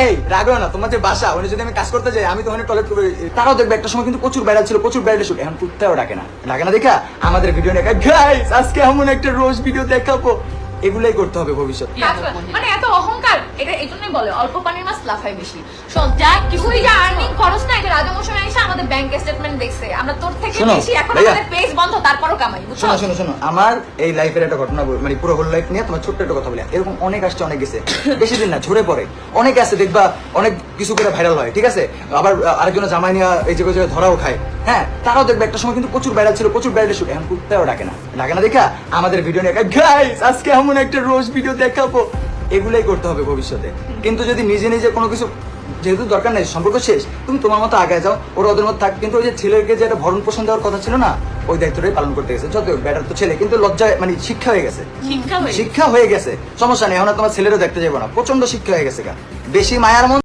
এই রাগো না, তোমার যে বাসা ওখানে যদি আমি কাজ করতে যাই, আমি তো ওখানে টয়লেট করি, তারাও দেখবে একটা সময় কিন্তু প্রচুর ভাইরাল ছিল, প্রচুর ভাইরাল শুট, এখন কুত্তাও ডাকে না দেখা আমাদের ভিডিও দেখা, গাইস আজকে এমন একটা রোজ ভিডিও দেখাবো, এগুলাই করতে হবে ভবিষ্যতে। মানে এত অহংকার, এটা এই জন্যই বলে অল্প পানির মাছ লাফায় বেশি। শোন, যা কিছুই যা আর্নিং খরচ না, এটা রাজা মৌসুমে এসে আমাদের ব্যাংক স্টেটমেন্ট দেখছে, আমরা তোর থেকে বেশি, এখন আমাদের পেজ বন্ধ তারপরও কামাই। শোনো, আমার এই লাইফের একটা ঘটনা মানে পুরো হোল লাইফ নিয়ে তোমার ছোট্ট একটা কথা বলি, এরকম অনেক আসছে, অনেক গেছে, বেশি দিন না ঝরে পড়ে, অনেক আছে দেখবা, অনেক কিছু করে ভাইরাল হয়, ঠিক আছে, আবার আরেকজনের জামাই নিয়ে এই যে ধরাও খায়, হ্যাঁ, তারাও দেখবে একটা সময় কিন্তু প্রচুর ভাইরাল ছিল, প্রচুর ভাইরাল শুট, এখন কুত্তাও ডাকে না দেখা আমাদের ভিডিও নিয়ে, গাইস আজকে এমন একটা রোজ ভিডিও দেখাবো, এগুলাই করতে হবে ভবিষ্যতে। কিন্তু যদি নিজে নিজে কোনো কিছু, যেহেতু দরকার নেই, সম্পর্ক শেষ, তুমি তোমার মতো আগে যাও, ওরা ওদের মতো থাক, কিন্তু ওই যে ছেলেকে যে একটা ভরণ পোষণ দেওয়ার কথা ছিল না, ওই দায়িত্বটাই পালন করতে গেছে, যত ব্যাটার তো ছেলে, কিন্তু লজ্জায় মানে শিক্ষা হয়ে গেছে, সমস্যা নেই, এখন তোমার ছেলেরও দেখতে যাবো না, প্রচন্ড শিক্ষা হয়ে গেছে, বেশি মায়ার মন